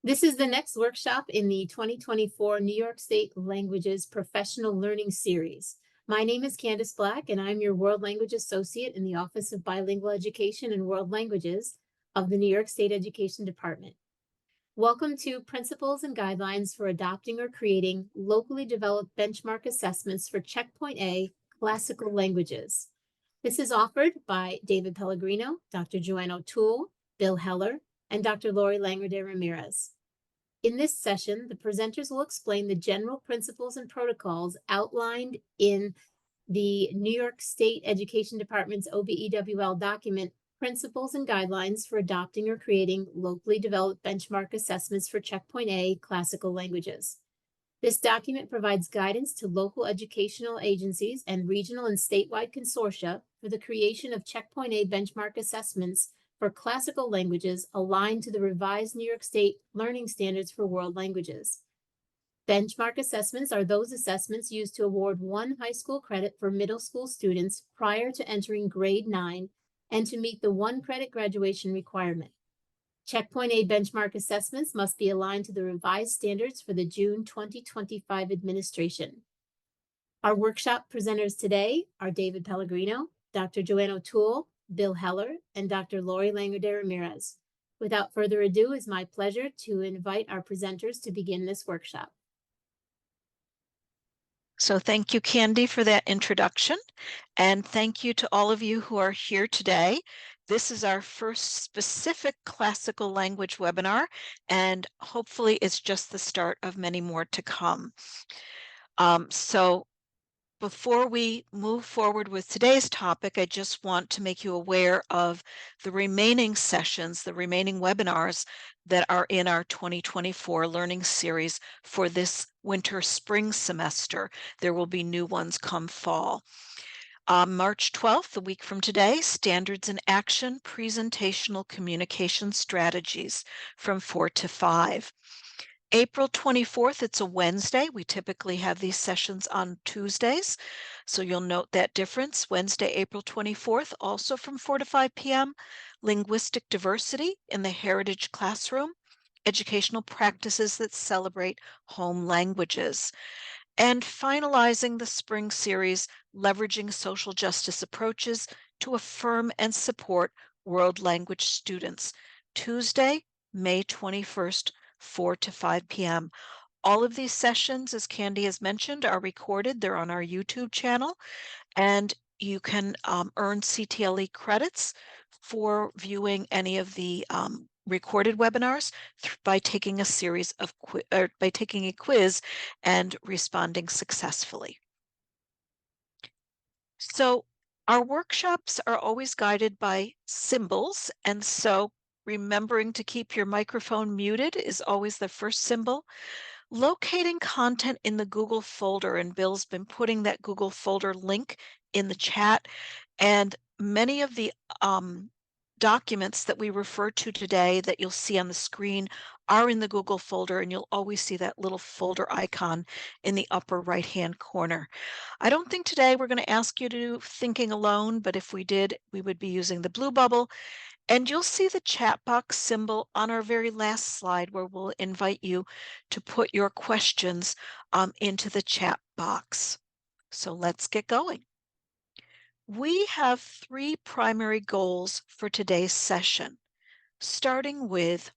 This is the next workshop in the 2024 New York State Languages Professional Learning Series. My name is Candace Black, and I'm your World Language Associate in the Office of Bilingual Education and World Languages of the New York State Education Department. Welcome to Principles and Guidelines for Adopting or Creating Locally Developed Benchmark Assessments for Checkpoint A Classical Languages. This is offered by David Pellegrino, Dr. Joanne O'Toole, Bill Heller, and Dr. Lori Langer Ramirez. In this session, the presenters will explain the general principles and protocols outlined in the New York State Education Department's OBEWL document, Principles and Guidelines for Adopting or Creating Locally Developed Benchmark Assessments for Checkpoint A Classical Languages. This document provides guidance to local educational agencies and regional and statewide consortia for the creation of Checkpoint A benchmark assessments for classical languages aligned to the revised New York State Learning Standards for World Languages. Benchmark assessments are those assessments used to award one high school credit for middle school students prior to entering grade 9 and to meet the 1 credit graduation requirement. Checkpoint A benchmark assessments must be aligned to the revised standards for the June 2025 administration. Our workshop presenters today are David Pellegrino, Dr. Joanne O'Toole, Bill Heller, and Dr. Lori Langer Ramirez. Without further ado, it's my pleasure to invite our presenters to begin this workshop. So thank you, Candy, for that introduction, and thank you to all of you who are here today. This is our first specific classical language webinar, and hopefully it's just the start of many more to come. So before we move forward with today's topic, I just want to make you aware of the remaining sessions, the remaining webinars that are in our 2024 learning series for this winter-spring semester. There will be new ones come fall. March 12th, a week from today, Standards in Action, Presentational Communication Strategies from 4 to 5. April 24th, it's a Wednesday. We typically have these sessions on Tuesdays, so you'll note that difference. Wednesday, April 24th, also from 4 to 5 p.m., Linguistic Diversity in the Heritage Classroom, Educational Practices that Celebrate Home Languages. And finalizing the spring series, Leveraging Social Justice Approaches to Affirm and Support World Language Students, Tuesday, May 21st, 4 to 5 p.m. All of these sessions, as Candy has mentioned, are recorded. They're on our YouTube channel, and you can earn CTLE credits for viewing any of the recorded webinars by taking a series of by taking a quiz and responding successfully. So our workshops are always guided by symbols, and so remembering to keep your microphone muted is always the first symbol. Locating content in the Google folder, and Bill's been putting that Google folder link in the chat, and many of the documents that we refer to today that you'll see on the screen are in the Google folder, and you'll always see that little folder icon in the upper right-hand corner. I don't think today we're going to ask you to do thinking alone, but if we did, we would be using the blue bubble. And you'll see the chat box symbol on our very last slide, where we'll invite you to put your questions into the chat box. So let's get going. We have 3 primary goals for today's session, starting with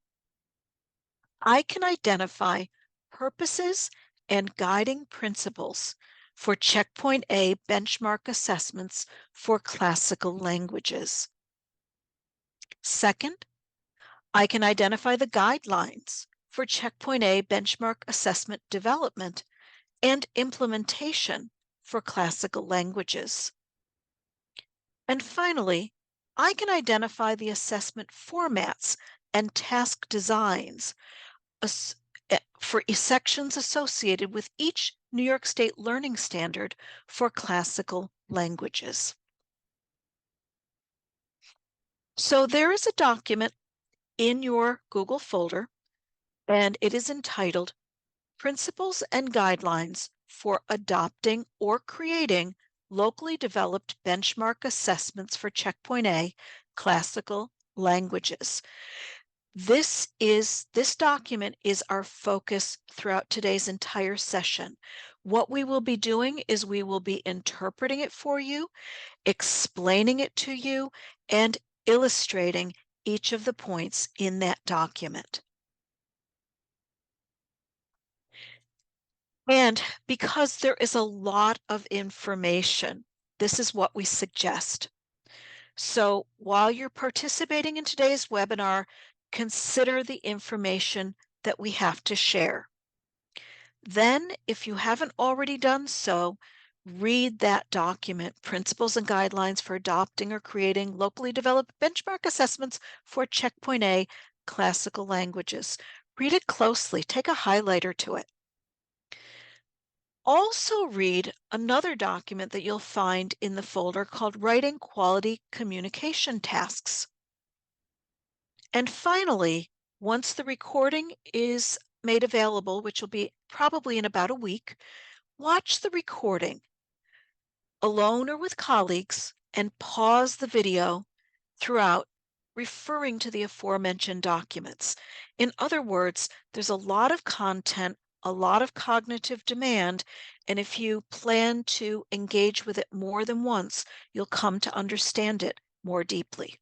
I can identify purposes and guiding principles for Checkpoint A benchmark assessments for classical languages. Second, I can identify the guidelines for Checkpoint A benchmark assessment development and implementation for classical languages. And finally, I can identify the assessment formats and task designs for sections associated with each New York State Learning Standard for classical languages. So there is a document in your Google folder, and it is entitled Principles and Guidelines for Adopting or Creating Locally Developed Benchmark Assessments for Checkpoint A Classical Languages. This document is our focus throughout today's entire session. What we will be doing is we will be interpreting it for you, explaining it to you, and illustrating each of the points in that document. And because there is a lot of information, this is what we suggest. So while you're participating in today's webinar, consider the information that we have to share. Then, if you haven't already done so, read that document, Principles and Guidelines for Adopting or Creating Locally Developed Benchmark Assessments for Checkpoint A Classical Languages. Read it closely, take a highlighter to it. Also read another document that you'll find in the folder called Writing Quality Communication Tasks. And finally, once the recording is made available, which will be probably in about a week, watch the recording alone or with colleagues and pause the video throughout, referring to the aforementioned documents. In other words, there's a lot of content, a lot of cognitive demand, and if you plan to engage with it more than once, you'll come to understand it more deeply.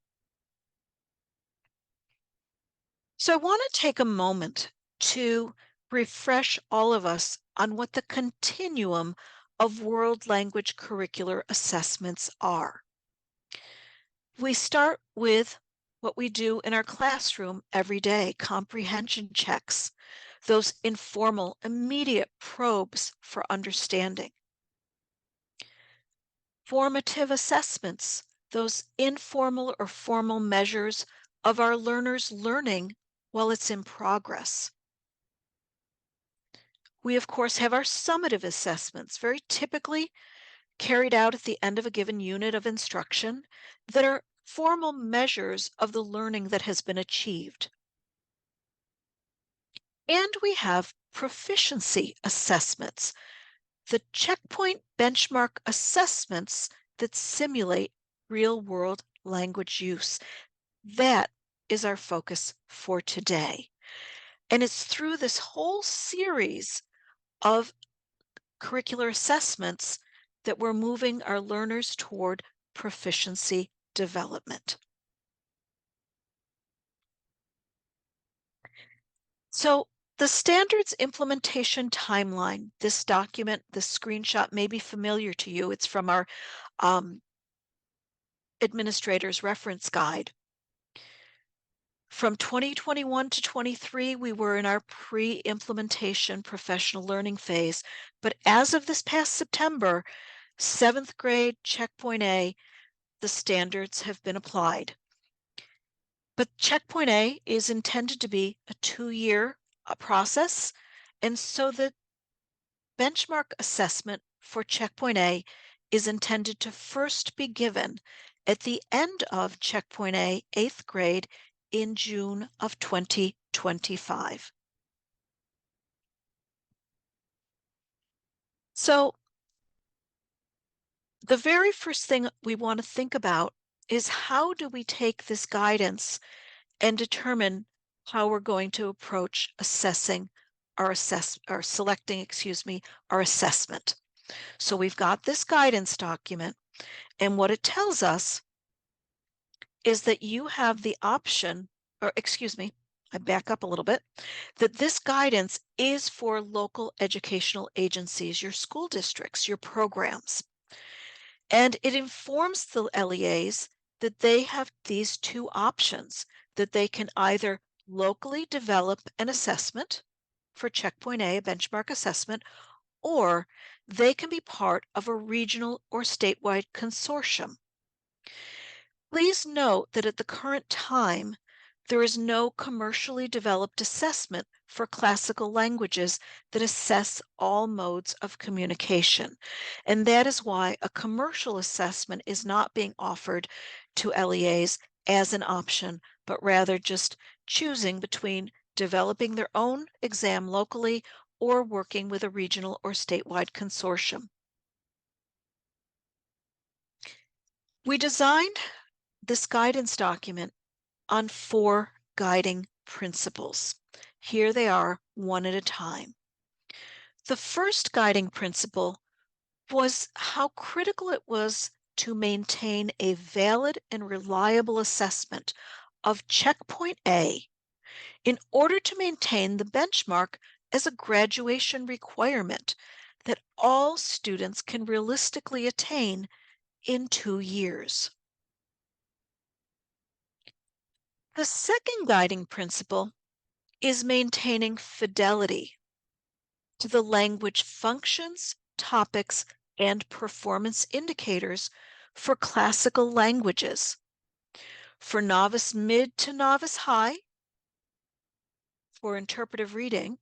So I want to take a moment to refresh all of us on what the continuum of world language curricular assessments are. We start with what we do in our classroom every day, comprehension checks, those informal, immediate probes for understanding. Formative assessments, those informal or formal measures of our learners' learning while it's in progress. We, of course, have our summative assessments, very typically carried out at the end of a given unit of instruction, that are formal measures of the learning that has been achieved. And we have proficiency assessments, the checkpoint benchmark assessments that simulate real-world language use. That is our focus for today. And it's through this whole series of curricular assessments that we're moving our learners toward proficiency development. So the standards implementation timeline, this document, this screenshot may be familiar to you. It's from our administrator's reference guide. From 2021 to 23, we were in our pre-implementation professional learning phase. But as of this past September, 7th grade Checkpoint A, the standards have been applied. But Checkpoint A is intended to be a 2-year process, and so the benchmark assessment for Checkpoint A is intended to first be given at the end of Checkpoint A, 8th grade, in June of 2025. So the very first thing we want to think about is, how do we take this guidance and determine how we're going to approach assessing our selecting, our assessment. So we've got this guidance document, and what it tells us is that you have the option, I back up a little bit, that this guidance is for local educational agencies, your school districts, your programs. And it informs the LEAs that they have these two options, that they can either locally develop an assessment for Checkpoint A, a benchmark assessment, or they can be part of a regional or statewide consortium. Please note that at the current time, there is no commercially developed assessment for classical languages that assess all modes of communication. And that is why a commercial assessment is not being offered to LEAs as an option, but rather just choosing between developing their own exam locally or working with a regional or statewide consortium. We designed this guidance document on 4 guiding principles. Here they are, one at a time. The first guiding principle was how critical it was to maintain a valid and reliable assessment of checkpoint A in order to maintain the benchmark as a graduation requirement that all students can realistically attain in 2 years. The second guiding principle is maintaining fidelity to the language functions, topics, and performance indicators for classical languages. For novice mid to novice high, for interpretive reading,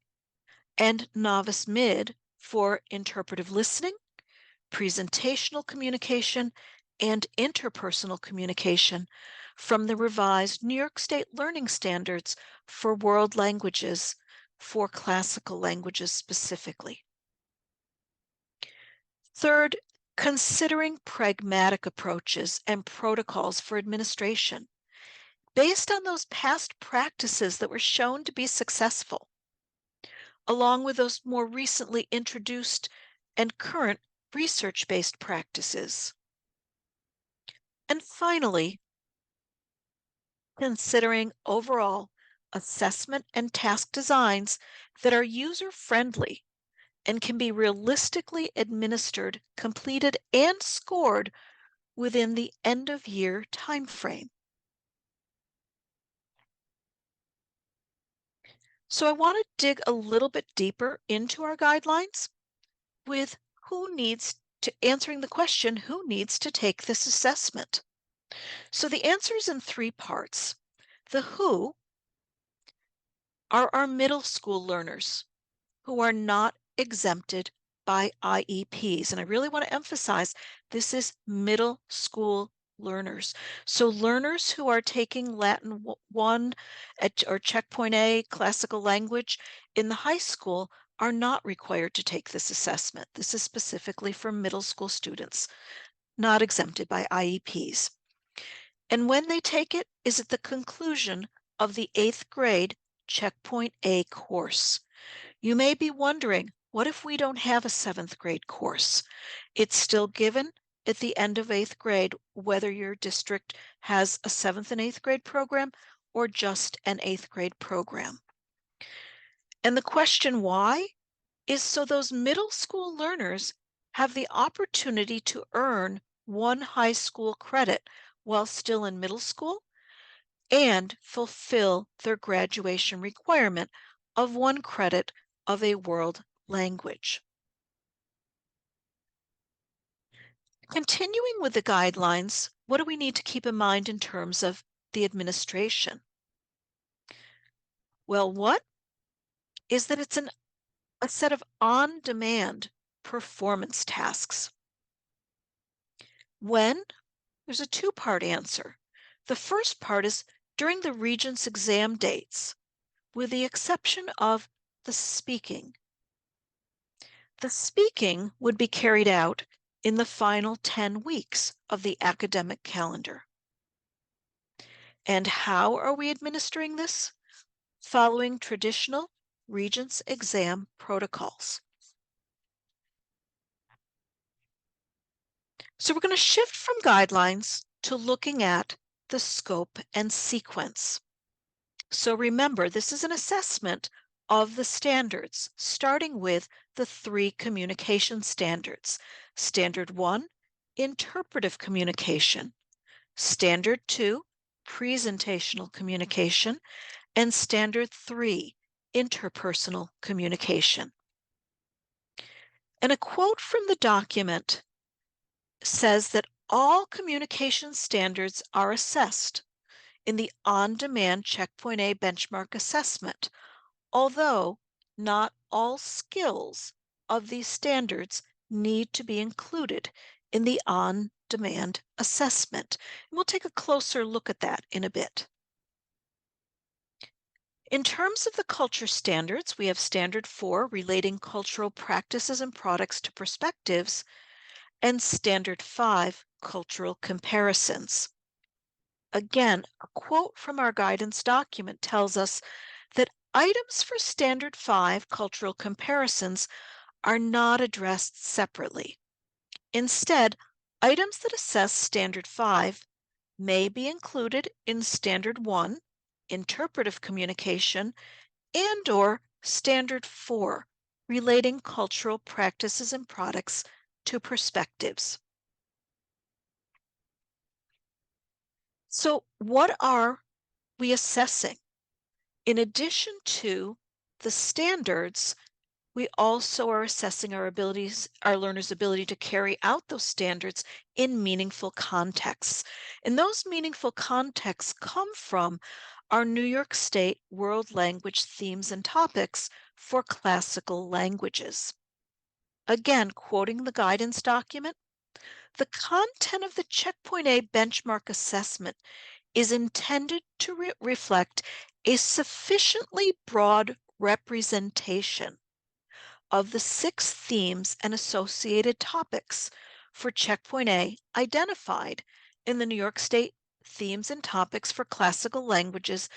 and novice mid for interpretive listening, presentational communication, and interpersonal communication from the revised New York State Learning Standards for world languages for classical languages specifically. Third, considering pragmatic approaches and protocols for administration based on those past practices that were shown to be successful, along with those more recently introduced and current research-based practices. And finally, considering overall assessment and task designs that are user-friendly and can be realistically administered, completed, and scored within the end-of-year timeframe. So I want to dig a little bit deeper into our guidelines with answering the question, who needs to take this assessment? So the answer is in 3 parts. The who are our middle school learners who are not exempted by IEPs. And I really want to emphasize this is middle school learners. So learners who are taking Latin 1 or Checkpoint A, classical language in the high school are not required to take this assessment. This is specifically for middle school students, not exempted by IEPs. And when they take it is at the conclusion of the 8th grade Checkpoint A course. You may be wondering, what if we don't have a 7th grade course? It's still given at the end of 8th grade, whether your district has a 7th and 8th grade program or just an 8th grade program. And the question why is so those middle school learners have the opportunity to earn 1 high school credit while still in middle school and fulfill their graduation requirement of 1 credit of a world language. Continuing with the guidelines, what do we need to keep in mind in terms of the administration? Well, what is that it's a set of on-demand performance tasks. When? There's a 2-part answer. The first part is during the Regents exam dates, with the exception of the speaking. The speaking would be carried out in the final 10 weeks of the academic calendar. And how are we administering this? Following traditional Regents exam protocols. So we're going to shift from guidelines to looking at the scope and sequence. So remember, this is an assessment of the standards, starting with the 3 communication standards. Standard 1, interpretive communication. Standard 2, presentational communication. And Standard 3, interpersonal communication. And a quote from the document says that all communication standards are assessed in the on-demand Checkpoint A benchmark assessment, although not all skills of these standards need to be included in the on-demand assessment. And we'll take a closer look at that in a bit. In terms of the culture standards, we have Standard 4, relating cultural practices and products to perspectives, and Standard 5, cultural comparisons. Again, a quote from our guidance document tells us that items for Standard 5 cultural comparisons are not addressed separately. Instead, items that assess Standard 5 may be included in Standard 1, interpretive communication, and/or Standard 4, relating cultural practices and products to perspectives. So, what are we assessing? In addition to the standards, we also are assessing our learners' ability to carry out those standards in meaningful contexts. And those meaningful contexts come from our New York State World Language Themes and Topics for Classical Languages. Again, quoting the guidance document, the content of the Checkpoint A benchmark assessment is intended to reflect a sufficiently broad representation of the 6 themes and associated topics for Checkpoint A identified in the New York State Themes and Topics for Classical Languages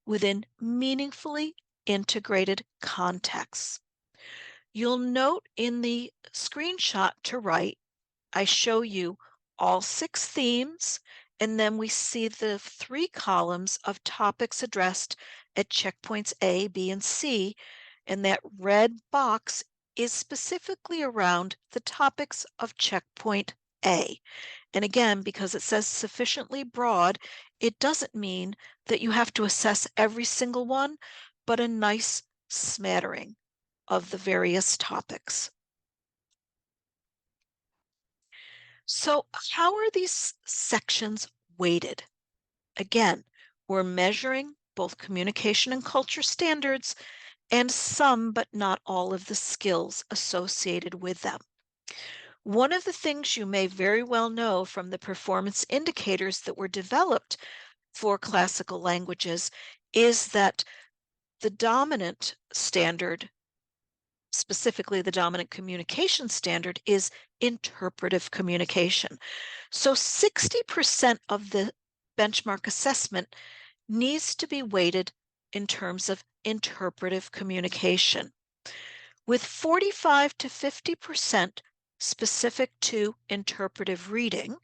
within meaningfully integrated contexts. You'll note in the screenshot to right, I show you all 6 themes, and then we see the 3 columns of topics addressed at checkpoints A, B, and C, and that red box is specifically around the topics of checkpoint A. And again, because it says sufficiently broad, it doesn't mean that you have to assess every single one, but a nice smattering of the various topics. So, how are these sections weighted? Again, we're measuring both communication and culture standards and some, but not all, of the skills associated with them. One of the things you may very well know from the performance indicators that were developed for classical languages is that the dominant standard, specifically the dominant communication standard, is interpretive communication. So 60% of the benchmark assessment needs to be weighted in terms of interpretive communication, with 45 to 50% specific to interpretive reading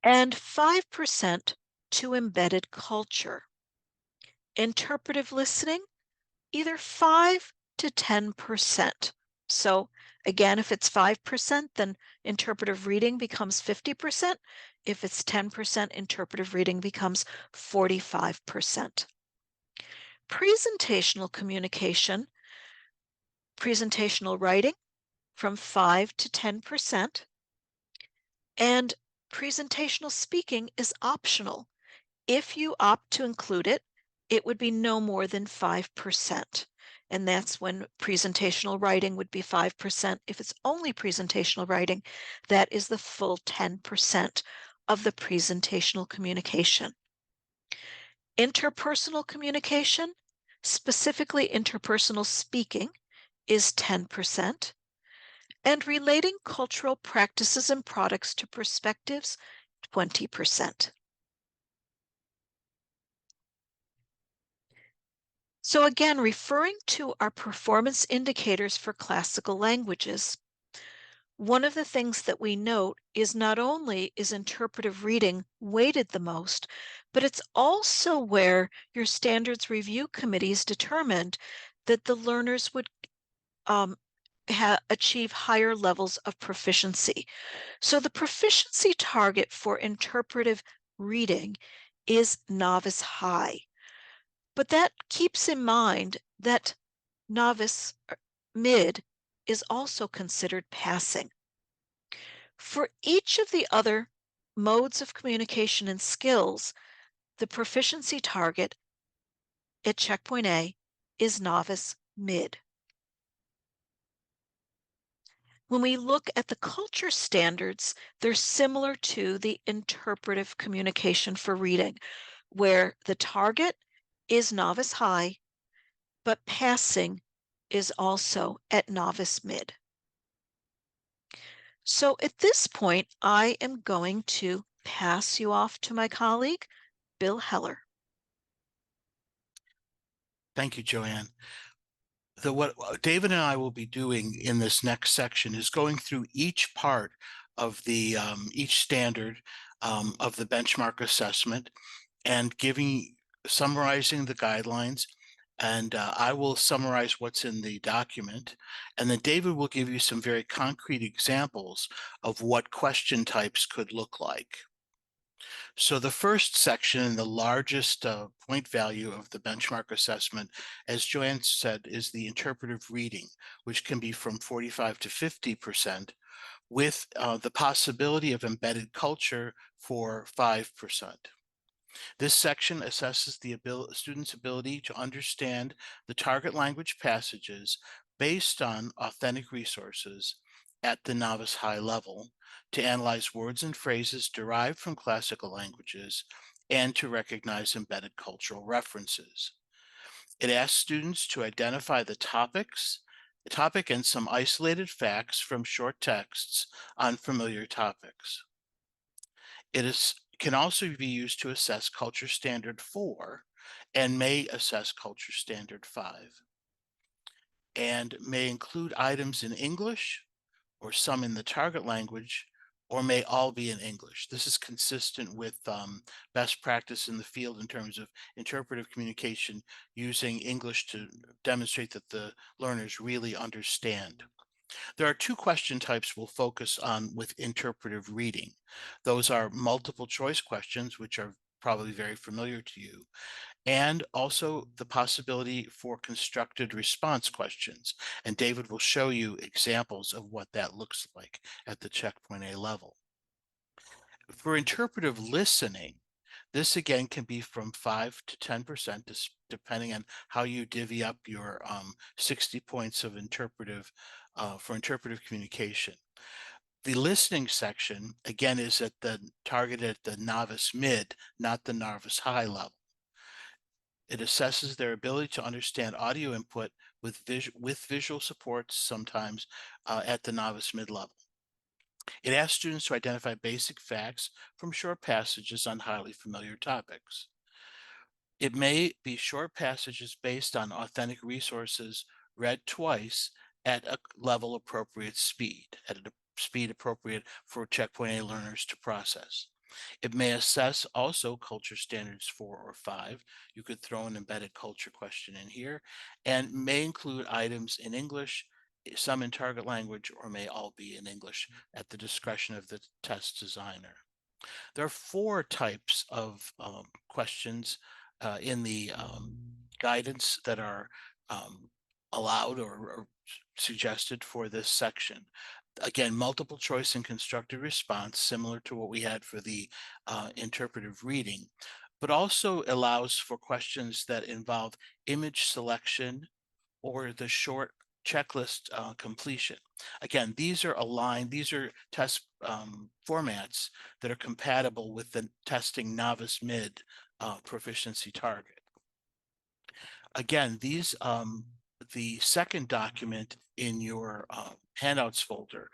and 5% to embedded culture. Interpretive listening, either 5 to 10%. So again, if it's 5%, then interpretive reading becomes 50%. If it's 10%, interpretive reading becomes 45%. Presentational communication, presentational writing, from 5 to 10%. And presentational speaking is optional. If you opt to include it, it would be no more than 5%. And that's when presentational writing would be 5%. If it's only presentational writing, that is the full 10% of the presentational communication. Interpersonal communication, specifically interpersonal speaking, is 10%. And relating cultural practices and products to perspectives, 20%. So again, referring to our performance indicators for classical languages, one of the things that we note is not only is interpretive reading weighted the most, but it's also where your standards review committees determined that the learners would achieve higher levels of proficiency. So the proficiency target for interpretive reading is novice high. But that keeps in mind that novice mid is also considered passing. For each of the other modes of communication and skills, the proficiency target at checkpoint A is novice mid. When we look at the culture standards, they're similar to the interpretive communication for reading, where the target is novice high, but passing is also at novice mid. So at this point, I am going to pass you off to my colleague, Bill Heller. Thank you, Joanne. What David and I will be doing in this next section is going through each part of the each standard of the benchmark assessment and summarizing the guidelines. And I will summarize what's in the document. And then David will give you some very concrete examples of what question types could look like. So the first section, the largest point value of the benchmark assessment, as Joanne said, is the interpretive reading, which can be from 45 to 50%, with the possibility of embedded culture for 5%. This section assesses the student's ability to understand the target language passages based on authentic resources at the novice high level, to analyze words and phrases derived from classical languages, and to recognize embedded cultural references. It asks students to identify the topic and some isolated facts from short texts on familiar topics. Can also be used to assess Culture Standard 4 and may assess Culture Standard 5, and may include items in English or some in the target language, or may all be in English. This is consistent with best practice in the field in terms of interpretive communication, using English to demonstrate that the learners really understand. There are two question types we'll focus on with interpretive reading. Those are multiple choice questions, which are probably very familiar to you, and also the possibility for constructed response questions. And David will show you examples of what that looks like at the checkpoint A level. For interpretive listening, this again can be from 5 to 10%, depending on how you divvy up your 60 points of for interpretive communication. The listening section, again, is targeted at the novice mid, not the novice high level. It assesses their ability to understand audio input with visual supports sometimes at the novice mid level. It asks students to identify basic facts from short passages on highly familiar topics. It may be short passages based on authentic resources read twice at a level appropriate speed, at a speed appropriate for checkpoint A learners to process. It may assess also Culture Standards 4 or 5. You could throw an embedded culture question in here, and may include items in English, some in target language, or may all be in English at the discretion of the test designer. There are 4 types of questions in the guidance that are allowed or suggested for this section. Again, multiple choice and constructed response, similar to what we had for the interpretive reading, but also allows for questions that involve image selection or the short checklist completion. Again, these are aligned, these are test formats that are compatible with the testing novice mid proficiency target. Again, the second document in your handouts folder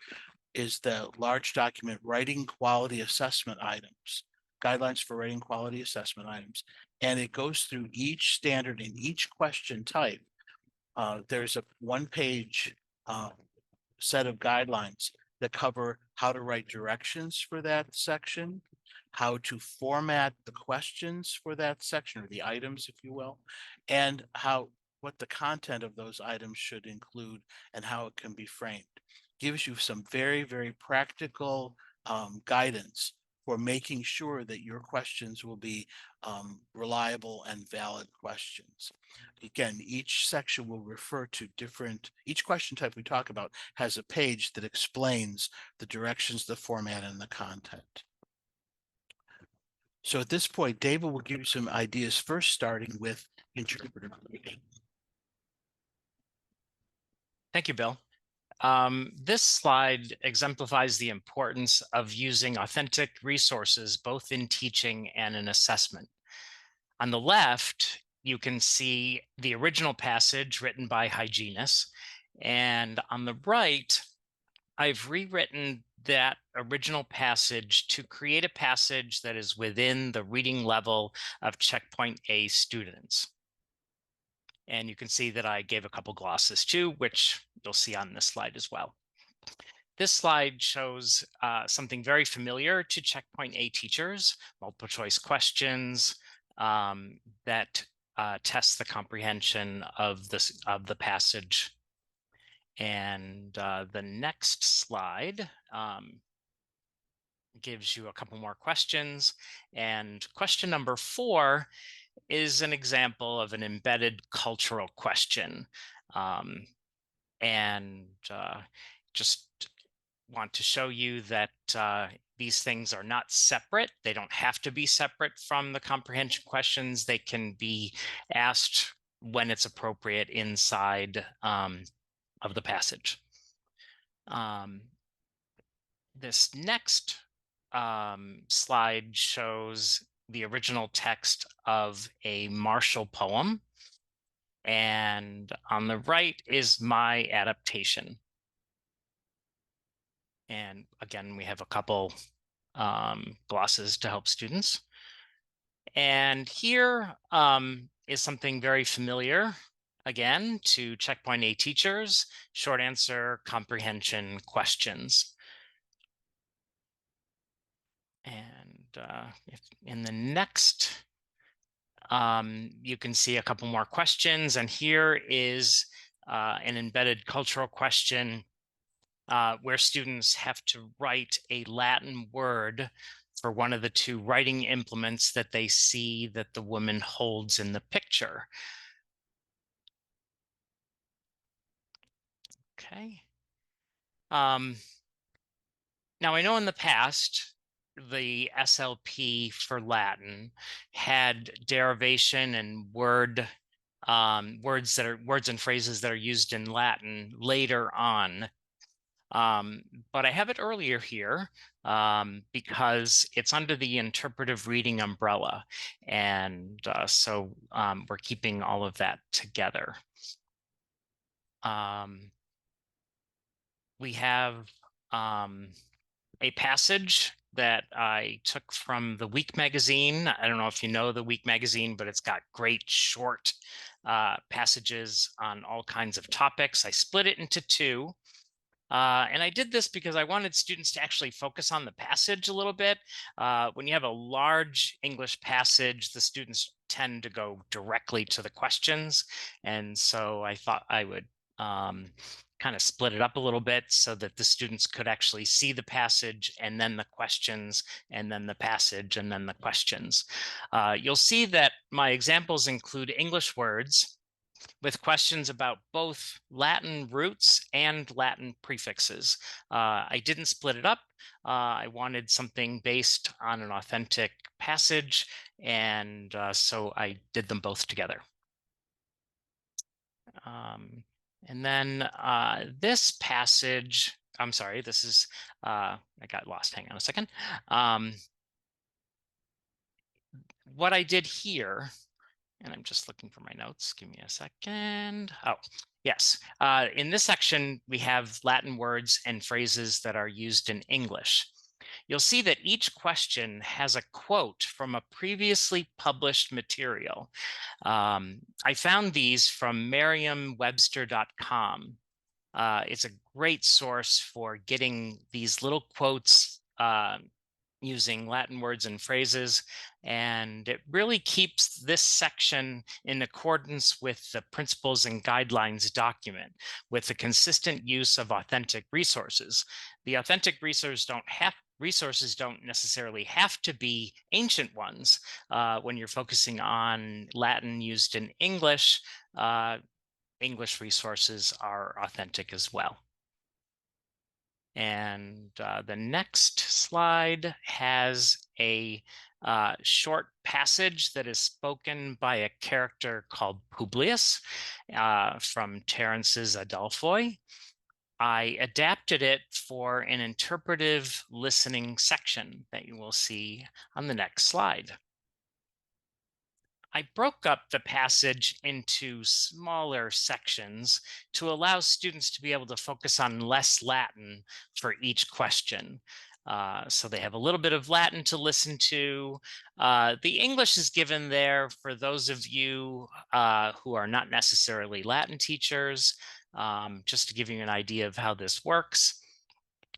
is the large document Writing Quality Assessment Items, Guidelines for Writing Quality Assessment Items. And it goes through each standard in each question type. There's a one-page set of guidelines that cover how to write directions for that section, how to format the questions for that section, or the items, if you will, and what the content of those items should include and how it can be framed. Gives you some very, very practical guidance for making sure that your questions will be reliable and valid questions. Again, each section will refer to each question type we talk about has a page that explains the directions, the format, and the content. So at this point, David will give you some ideas, first starting with interpretive reading. Thank you, Bill. This slide exemplifies the importance of using authentic resources, both in teaching and in assessment. On the left, you can see the original passage written by hygienists. And on the right, I've rewritten that original passage to create a passage that is within the reading level of Checkpoint A students. And you can see that I gave a couple glosses too, which you'll see on this slide as well. This slide shows something very familiar to Checkpoint A teachers, multiple choice questions that test the comprehension of the passage. And the next slide gives you a couple more questions. And question number 4 is an example of an embedded cultural question. Just want to show you that these things are not separate. They don't have to be separate from the comprehension questions. They can be asked when it's appropriate inside of the passage. This next slide shows the original text of a Marshall poem. And on the right is my adaptation. And again, we have a couple glosses to help students. And here is something very familiar, again, to Checkpoint A teachers, short answer comprehension questions. And if in the next, you can see a couple more questions. And here is an embedded cultural question where students have to write a Latin word for one of the 2 writing implements that they see that the woman holds in the picture. Okay. Now, I know in the past, the SLP for Latin had derivation and words and phrases that are used in Latin later on. But I have it earlier here because it's under the interpretive reading umbrella. And so we're keeping all of that together. We have a passage that I took from the Week magazine. I don't know if you know the Week magazine, but it's got great short passages on all kinds of topics. I split it into 2. And I did this because I wanted students to actually focus on the passage a little bit. When you have a large English passage, the students tend to go directly to the questions. And so I thought I would kind of split it up a little bit so that the students could actually see the passage and then the questions and then the passage and then the questions. You'll see that my examples include English words with questions about both Latin roots and Latin prefixes. I didn't split it up. I wanted something based on an authentic passage, and so I did them both together. And then this passage, I'm sorry, this is, I got lost, hang on a second. What I did here, and I'm just looking for my notes, give me a second. Oh, yes. In this section, we have Latin words and phrases that are used in English. You'll see that each question has a quote from a previously published material. I found these from merriam-webster.com. It's a great source for getting these little quotes using Latin words and phrases, and it really keeps this section in accordance with the principles and guidelines document with the consistent use of authentic resources. The authentic resources don't necessarily have to be ancient ones. When you're focusing on Latin used in English, English resources are authentic as well. And the next slide has a short passage that is spoken by a character called Publius from Terence's Adelphoi. I adapted it for an interpretive listening section that you will see on the next slide. I broke up the passage into smaller sections to allow students to be able to focus on less Latin for each question. So they have a little bit of Latin to listen to. The English is given there for those of you who are not necessarily Latin teachers, just to give you an idea of how this works.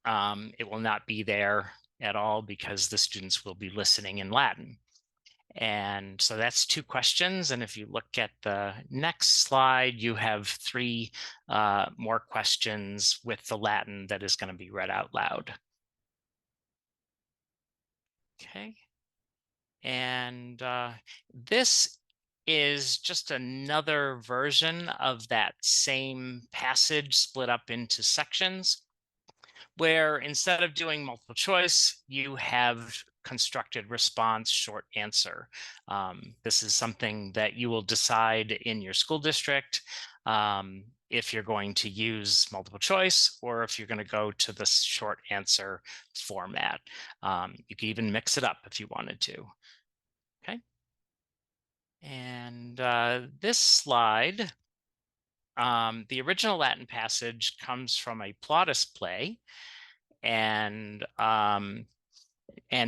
It will not be there at all because the students will be listening in Latin. And so that's 2 questions. And if you look at the next slide, you have 3 more questions with the Latin that is going to be read out loud. Okay. And this is just another version of that same passage split up into sections, where instead of doing multiple choice, you have constructed response, short answer. This is something that you will decide in your school district if you're going to use multiple choice or if you're going to go to the short answer format. You can even mix it up if you wanted to. Okay. And this slide, the original Latin passage comes from a Plautus play. And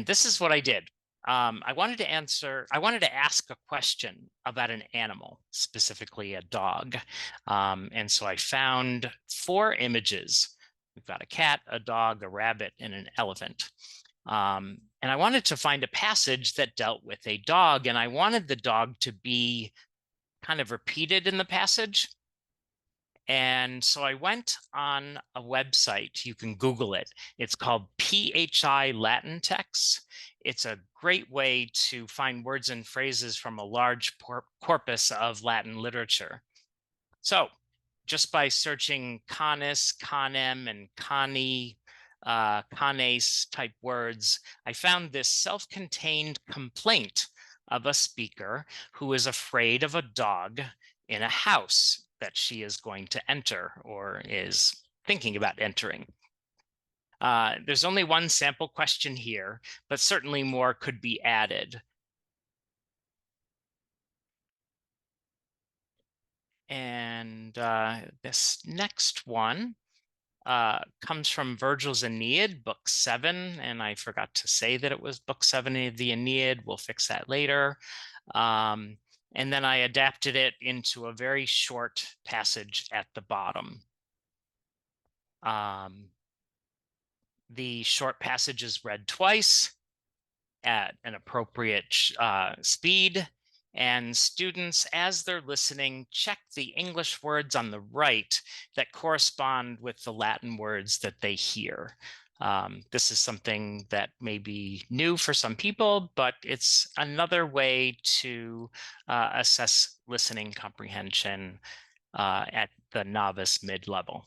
this is what I did. I wanted to ask a question about an animal, specifically a dog. And so I found 4 images. We've got a cat, a dog, a rabbit, and an elephant. And I wanted to find a passage that dealt with a dog, and I wanted the dog to be kind of repeated in the passage. And so I went on a website, you can Google it. It's called PHI Latin Texts. It's a great way to find words and phrases from a large corpus of Latin literature. So just by searching canis, canem, and cani, canes type words, I found this self-contained complaint of a speaker who is afraid of a dog in a house that she is going to enter or is thinking about entering. There's only one sample question here, but certainly more could be added. And this next one comes from Virgil's Aeneid, book 7, and I forgot to say that it was book 7 of the Aeneid. We'll fix that later. And then I adapted it into a very short passage at the bottom. The short passage is read twice at an appropriate speed, and students, as they're listening, check the English words on the right that correspond with the Latin words that they hear. This is something that may be new for some people, but it's another way to assess listening comprehension at the novice mid-level.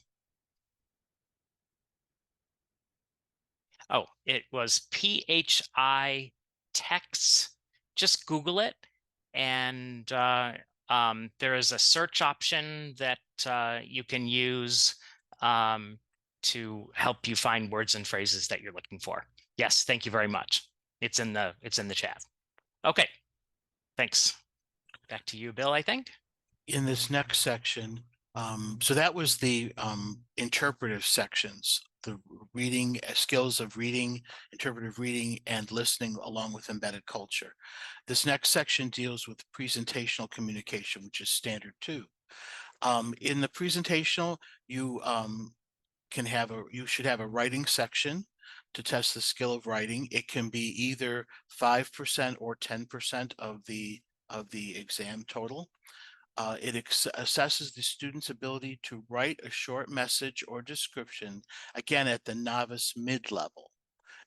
Oh, it was PHI Texts. Just Google it. And there is a search option that you can use to help you find words and phrases that you're looking for. Yes, thank you very much. It's in the chat. Okay, thanks. Back to you, Bill, I think. In this next section, so that was the interpretive sections, the reading skills of reading, interpretive reading, and listening along with embedded culture. This next section deals with presentational communication, which is standard 2. In the presentational, you should have a writing section to test the skill of writing. It can be either 5% or 10% of the exam total. It assesses the student's ability to write a short message or description, again, at the novice mid-level.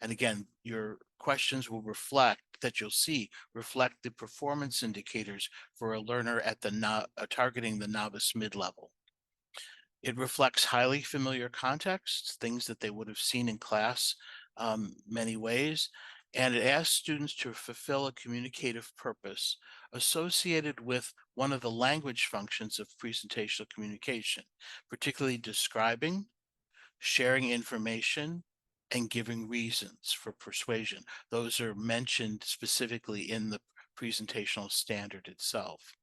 And again, your questions will reflect the performance indicators for a learner at the targeting the novice mid-level. It reflects highly familiar contexts, things that they would have seen in class many ways, and it asks students to fulfill a communicative purpose associated with one of the language functions of presentational communication, particularly describing, sharing information, and giving reasons for persuasion. Those are mentioned specifically in the presentational standard itself.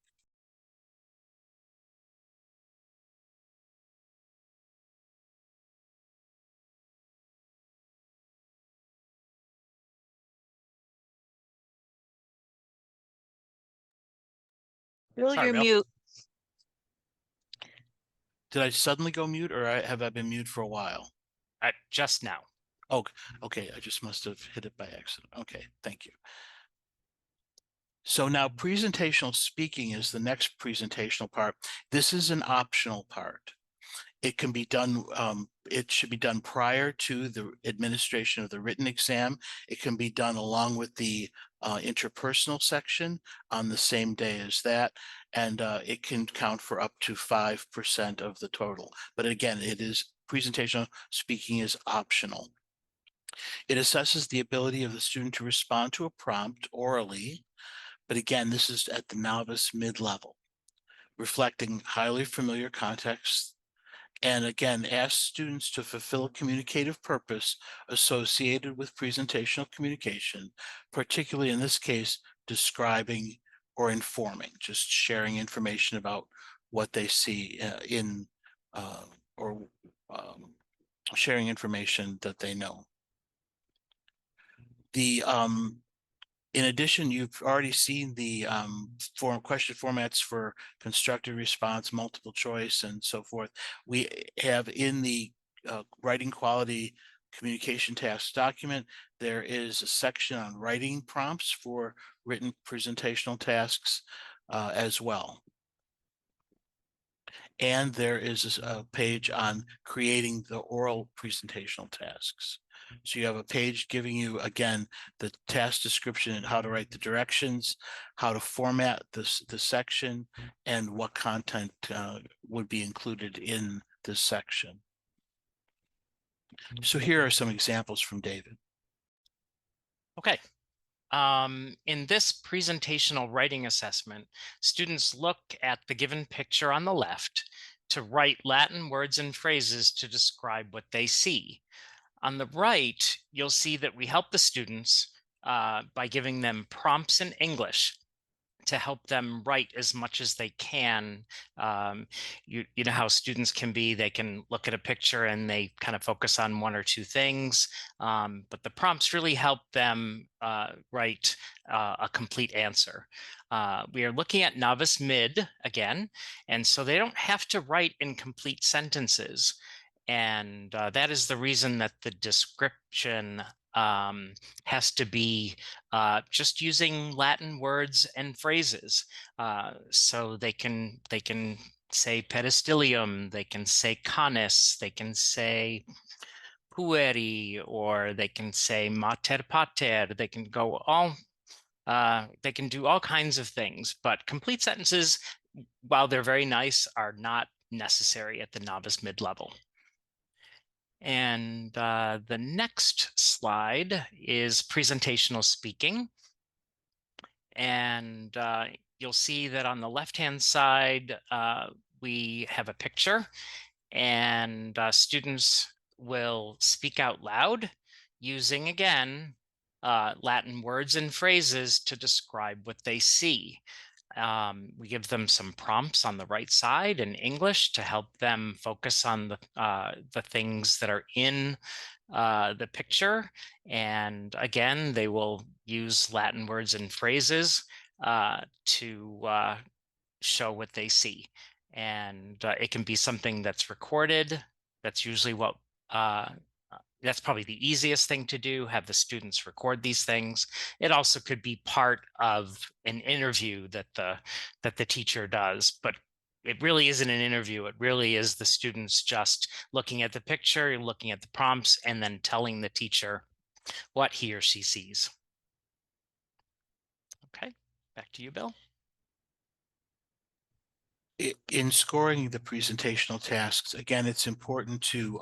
Bill, Sorry, you're Bill. mute. Did I suddenly go mute, or have I been mute for a while? Just now. Oh, okay. I just must have hit it by accident. Okay, thank you. So now presentational speaking is the next presentational part. This is an optional part. It can be done, it should be done prior to the administration of the written exam. It can be done along with the interpersonal section on the same day as that. And it can count for up to 5% of the total. But again, it is presentational speaking is optional. It assesses the ability of the student to respond to a prompt orally. But again, this is at the novice mid-level, reflecting highly familiar context. And again, ask students to fulfill a communicative purpose associated with presentational communication, particularly in this case, describing or informing, just sharing information about what they see sharing information that they know. In addition, you've already seen the question formats for constructive response, multiple choice, and so forth. We have in the writing quality communication task document, there is a section on writing prompts for written presentational tasks as well. And there is a page on creating the oral presentational tasks. So you have a page giving you, again, the task description and how to write the directions, how to format the section, and what content would be included in this section. So here are some examples from David. Okay. In this presentational writing assessment, students look at the given picture on the left to write Latin words and phrases to describe what they see. On the right, you'll see that we help the students by giving them prompts in English to help them write as much as they can. You know how students can be, they can look at a picture and they kind of focus on one or two things, but the prompts really help them write a complete answer. We are looking at novice mid again, and so they don't have to write in complete sentences. And that is the reason that the description has to be just using Latin words and phrases. So they can say peristilium, they can say canis, they can say pueri, or they can say mater pater. They can go all they can do all kinds of things, but complete sentences, while they're very nice, are not necessary at the novice mid-level. And the next slide is presentational speaking. And you'll see that on the left-hand side, we have a picture, and students will speak out loud using, again, Latin words and phrases to describe what they see. We give them some prompts on the right side in English to help them focus on the things that are in the picture. And again, they will use Latin words and phrases to show what they see. And it can be something that's recorded. That's usually what that's probably the easiest thing to do, have the students record these things. It also could be part of an interview that the teacher does, but it really isn't an interview. It really is the students just looking at the picture, looking at the prompts, and then telling the teacher what he or she sees. Okay, back to you, Bill. In scoring the presentational tasks, again, it's important to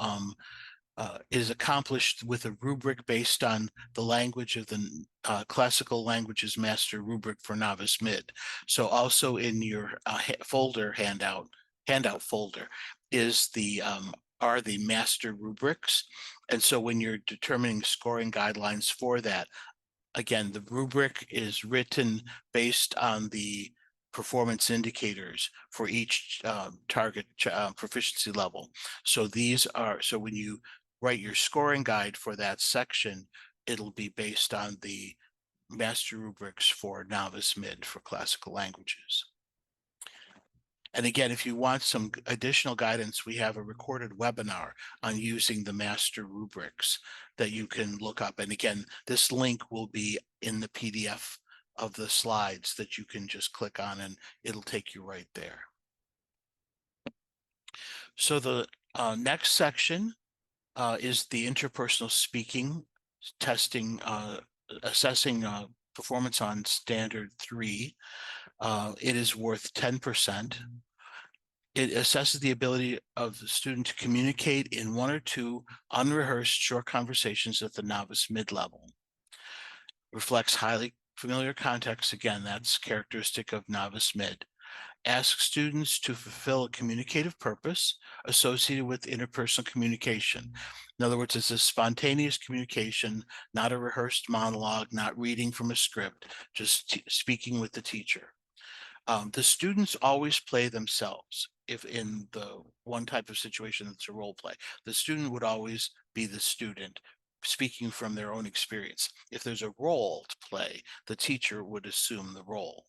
is accomplished with a rubric based on the language of the classical languages master rubric for novice mid. So also in your folder handout folder is the are the master rubrics. And so when you're determining scoring guidelines for that, Again, the rubric is written based on the performance indicators for each target proficiency level. So so when you write your scoring guide for that section, it'll be based on the master rubrics for novice mid for classical languages. And again, if you want some additional guidance, we have a recorded webinar on using the master rubrics that you can look up. And again, this link will be in the PDF of the slides that you can just click on and it'll take you right there. So the next section is the interpersonal speaking testing, assessing performance on standard 3. It is worth 10%. It assesses the ability of the student to communicate in 1 or 2 unrehearsed short conversations at the novice mid-level. Reflects highly familiar context. Again, that's characteristic of novice mid. Asks students to fulfill a communicative purpose associated with interpersonal communication. In other words, it's a spontaneous communication, not a rehearsed monologue, not reading from a script, just speaking with the teacher. The students always play themselves. If in the one type of situation that's a role play, the student would always be the student speaking from their own experience. If there's a role to play, the teacher would assume the role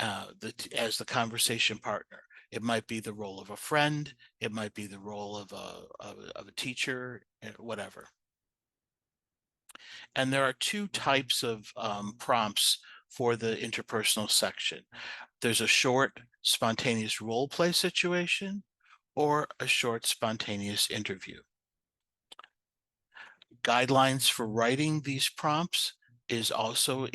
as the conversation partner. It might be the role of a friend. It might be the role of a teacher, whatever. And there are 2 types of prompts for the interpersonal section. There's a short spontaneous role play situation or a short spontaneous interview. Guidelines for writing these prompts is also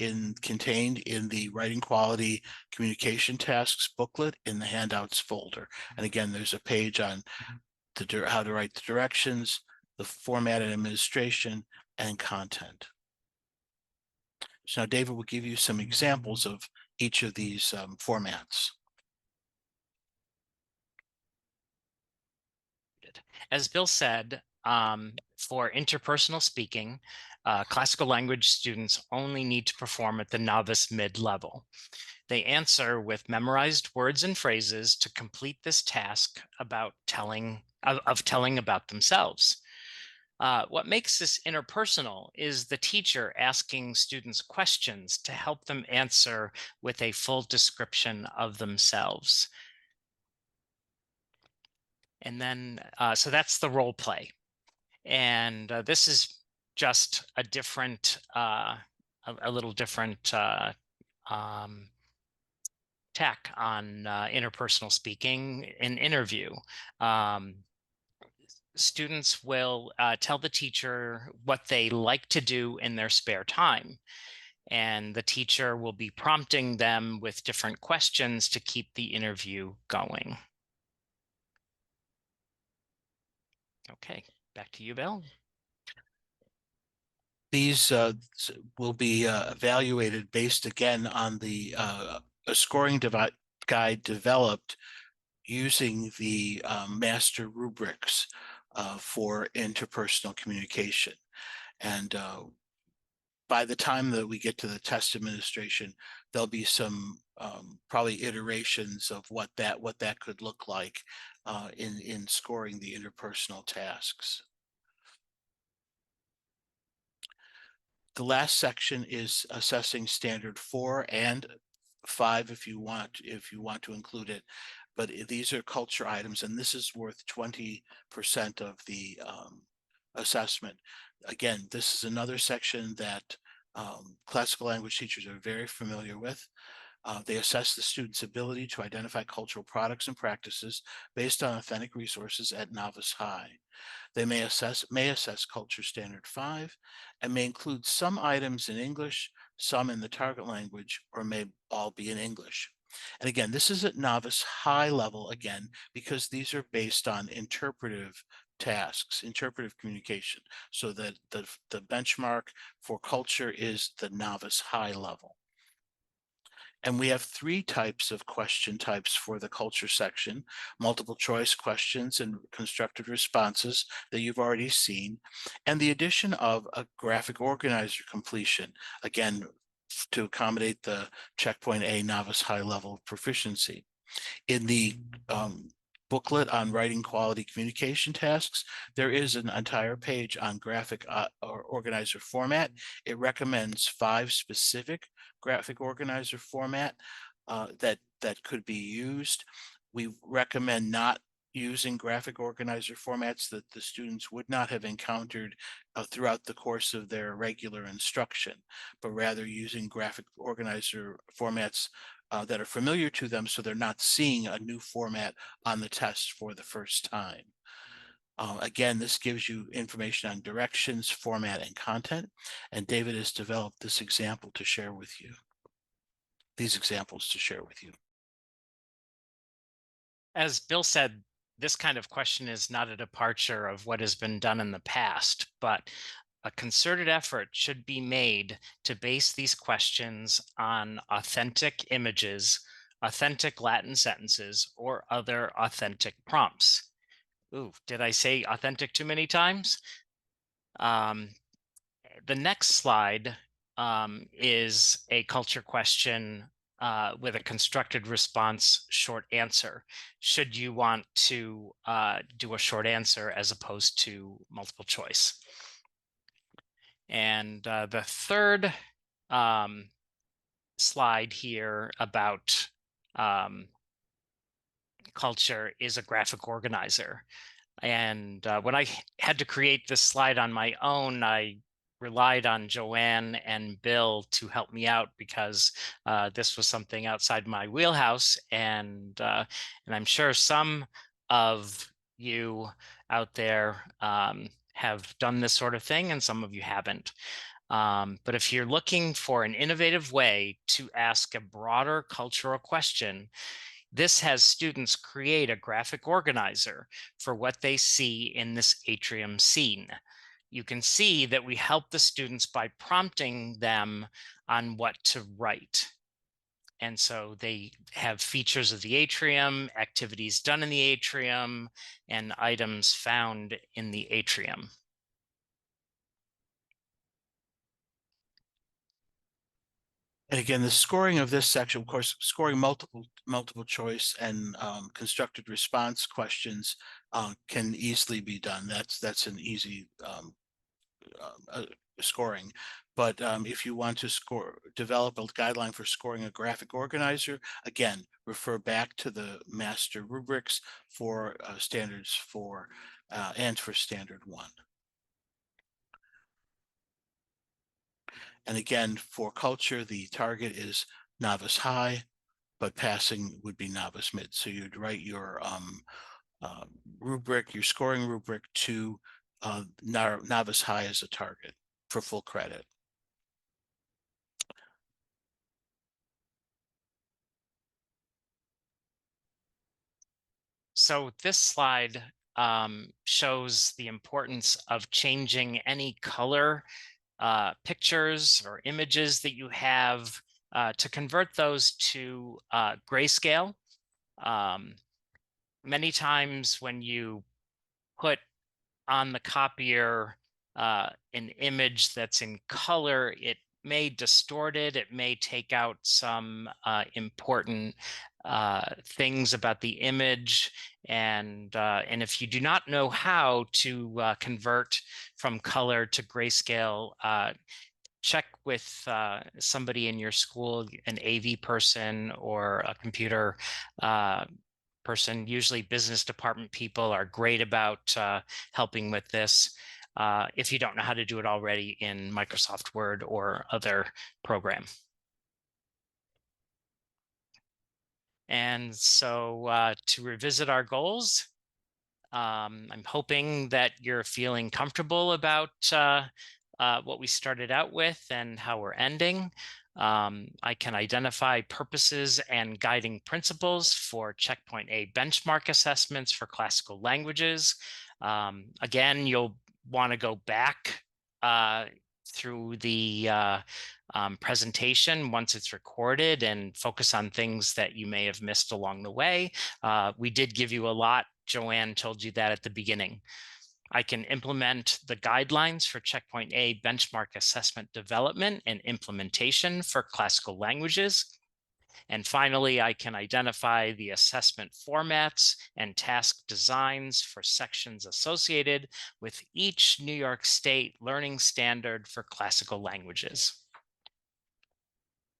contained in the Writing Quality Communication Tasks booklet in the handouts folder. And again, there's a page on how to write the directions, the format and administration, and content. So now David will give you some examples of each of these formats. As Bill said, for interpersonal speaking, classical language students only need to perform at the novice mid-level. They answer with memorized words and phrases to complete this task about telling about themselves. What makes this interpersonal is the teacher asking students questions to help them answer with a full description of themselves. And then, so that's the role play. And this is just a different, a little different tack on interpersonal speaking in interview. Students will tell the teacher what they like to do in their spare time. And the teacher will be prompting them with different questions to keep the interview going. Okay, back to you, Bill. These will be evaluated based again on the a scoring guide developed using the master rubrics for interpersonal communication. And by the time that we get to the test administration, there'll be some probably iterations of what that could look like in scoring the interpersonal tasks. The last section is assessing standard 4 and 5 if you want to include it. But these are culture items, and this is worth 20% of the assessment. Again, this is another section that classical language teachers are very familiar with. They assess the student's ability to identify cultural products and practices based on authentic resources at novice high. They may assess culture standard 5 and may include some items in English, some in the target language, or may all be in English. And again, this is at novice high level again, because these are based on interpretive tasks, interpretive communication. So that the benchmark for culture is the novice high level. And we have 3 types of question types for the culture section: multiple choice questions and constructed responses that you've already seen, and the addition of a graphic organizer completion, again, to accommodate the checkpoint A novice high level proficiency. In the booklet on writing quality communication tasks, there is an entire page on graphic or organizer format. It recommends 5 specific graphic organizer format that could be used. We recommend not using graphic organizer formats that the students would not have encountered throughout the course of their regular instruction, but rather using graphic organizer formats that are familiar to them, so they're not seeing a new format on the test for the first time. Again, this gives you information on directions, format, and content, and David has developed this example to share with you. These examples to share with you. As Bill said, this kind of question is not a departure of what has been done in the past, but a concerted effort should be made to base these questions on authentic images, authentic Latin sentences, or other authentic prompts. Ooh, did I say authentic too many times? The next slide is a culture question with a constructed response short answer, should you want to do a short answer as opposed to multiple choice. And the third slide here about culture is a graphic organizer. And when I had to create this slide on my own, I relied on Joanne and Bill to help me out, because this was something outside my wheelhouse. And I'm sure some of you out there have done this sort of thing, and some of you haven't. But if you're looking for an innovative way to ask a broader cultural question, this has students create a graphic organizer for what they see in this atrium scene. You can see that we help the students by prompting them on what to write. And so they have features of the atrium, activities done in the atrium, and items found in the atrium. And again, the scoring of this section, of course, scoring multiple choice and constructed response questions can easily be done. That's an easy scoring. But if you want to develop a guideline for scoring a graphic organizer, again, refer back to the master rubrics for standards 4 and for standard 1. And again, for culture, the target is novice high, but passing would be novice mid. So you'd write your rubric, your scoring rubric, to novice high as a target for full credit. So this slide shows the importance of changing any color pictures or images that you have to convert those to grayscale. Many times when you put on the copier an image that's in color, it may distort it. It may take out some important things about the image. And if you do not know how to convert from color to grayscale, check with somebody in your school, an AV person or a computer person. Usually business department people are great about helping with this if you don't know how to do it already in Microsoft Word or other program. And so to revisit our goals, I'm hoping that you're feeling comfortable about what we started out with and how we're ending. I can identify purposes and guiding principles for Checkpoint A benchmark assessments for classical languages. Again, you'll want to go back through the presentation once it's recorded and focus on things that you may have missed along the way. We did give you a lot. Joanne told you that at the beginning. I can implement the guidelines for Checkpoint A benchmark assessment development and implementation for classical languages. And finally, I can identify the assessment formats and task designs for sections associated with each New York State learning standard for classical languages.